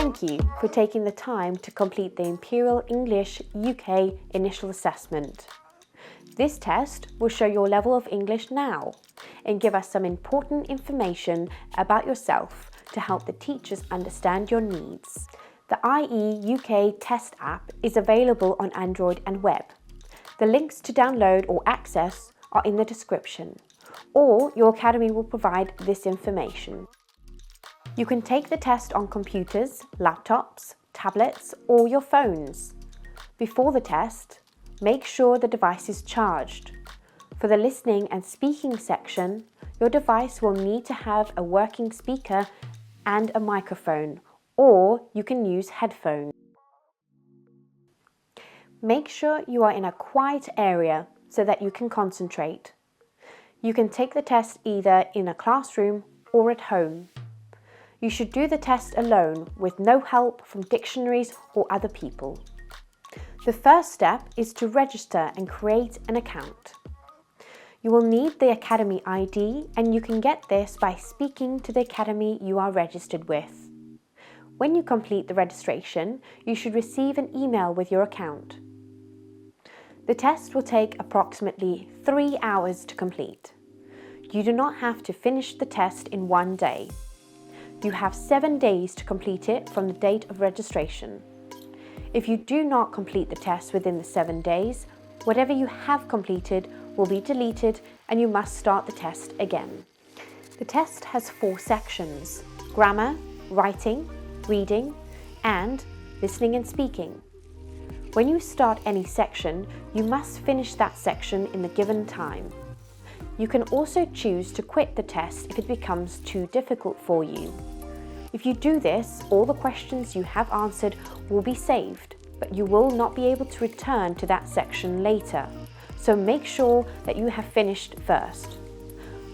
Thank you for taking the time to complete the Imperial English UK Initial Assessment. This test will show your level of English now and give us some important information about yourself to help the teachers understand your needs. The IEUK test app is available on Android and web. The links to download or access are in the description, or your academy will provide this information. You can take the test on computers, laptops, tablets, or your phones. Before the test, make sure the device is charged. For the listening and speaking section, your device will need to have a working speaker and a microphone, or you can use headphones. Make sure you are in a quiet area so that you can concentrate. You can take the test either in a classroom or at home. You should do the test alone with no help from dictionaries or other people. The first step is to register and create an account. You will need the Academy ID, and you can get this by speaking to the Academy you are registered with. When you complete the registration, you should receive an email with your account. The test will take approximately 3 hours to complete. You do not have to finish the test in one day. You have 7 days to complete it from the date of registration. If you do not complete the test within the 7 days, whatever you have completed will be deleted and you must start the test again. The test has 4 sections: grammar, writing, reading, and listening and speaking. When you start any section, you must finish that section in the given time. You can also choose to quit the test if it becomes too difficult for you. If you do this, all the questions you have answered will be saved, but you will not be able to return to that section later, so make sure that you have finished first.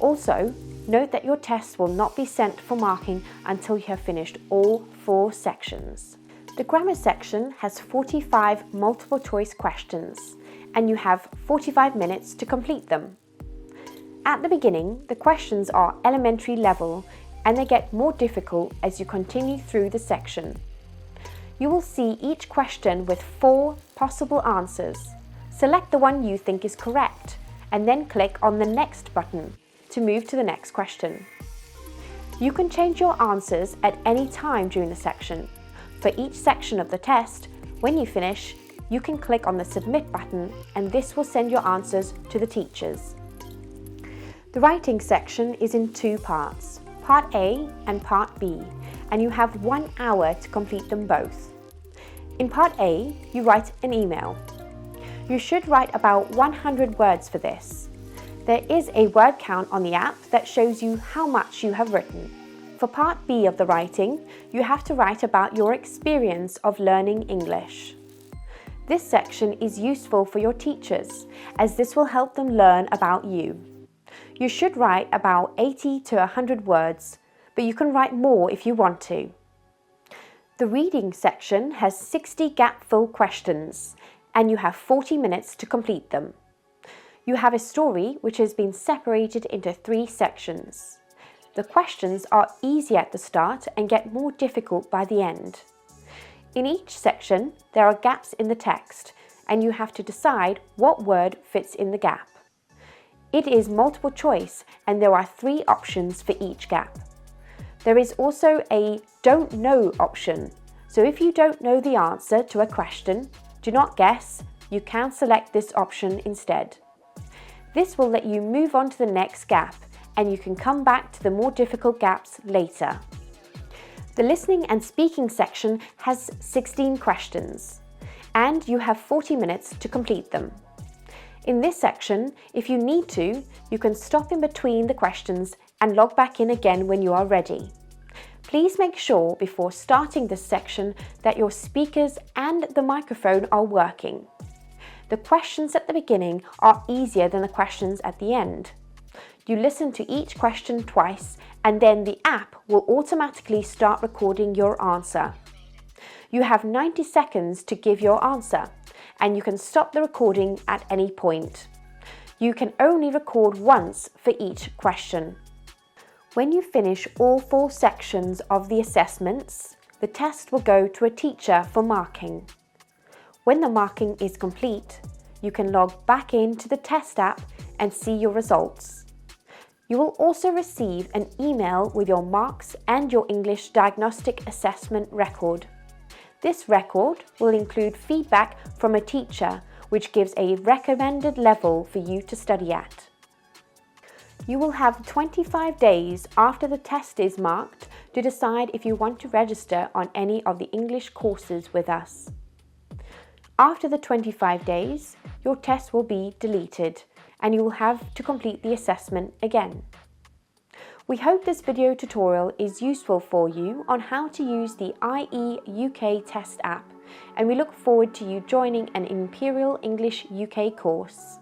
Also, note that your test will not be sent for marking until you have finished all 4 sections. The grammar section has 45 multiple choice questions, and you have 45 minutes to complete them. At the beginning, the questions are elementary level, and they get more difficult as you continue through the section. You will see each question with 4 possible answers. Select the one you think is correct, and then click on the Next button to move to the next question. You can change your answers at any time during the section. For each section of the test, when you finish, you can click on the Submit button, and this will send your answers to the teachers. The writing section is in 2 parts, Part A and Part B, and you have 1 hour to complete them both. In Part A, you write an email. You should write about 100 words for this. There is a word count on the app that shows you how much you have written. For Part B of the writing, you have to write about your experience of learning English. This section is useful for your teachers, as this will help them learn about you. You should write about 80 to 100 words, but you can write more if you want to. The reading section has 60 gap-fill questions, and you have 40 minutes to complete them. You have a story which has been separated into 3 sections. The questions are easy at the start and get more difficult by the end. In each section, there are gaps in the text, and you have to decide what word fits in the gap. It is multiple choice, and there are 3 options for each gap. There is also a Don't Know option, so if you don't know the answer to a question, do not guess, you can select this option instead. This will let you move on to the next gap, and you can come back to the more difficult gaps later. The listening and speaking section has 16 questions, and you have 40 minutes to complete them. In this section, if you need to, you can stop in between the questions and log back in again when you are ready. Please make sure before starting this section that your speakers and the microphone are working. The questions at the beginning are easier than the questions at the end. You listen to each question twice, and then the app will automatically start recording your answer. You have 90 seconds to give your answer, and you can stop the recording at any point. You can only record once for each question. When you finish all 4 sections of the assessments, the test will go to a teacher for marking. When the marking is complete, you can log back into the test app and see your results. You will also receive an email with your marks and your English diagnostic assessment record. This record will include feedback from a teacher, which gives a recommended level for you to study at. You will have 25 days after the test is marked to decide if you want to register on any of the English courses with us. After the 25 days, your test will be deleted and you will have to complete the assessment again. We hope this video tutorial is useful for you on how to use the IEUK test app, and we look forward to you joining an Imperial English UK course.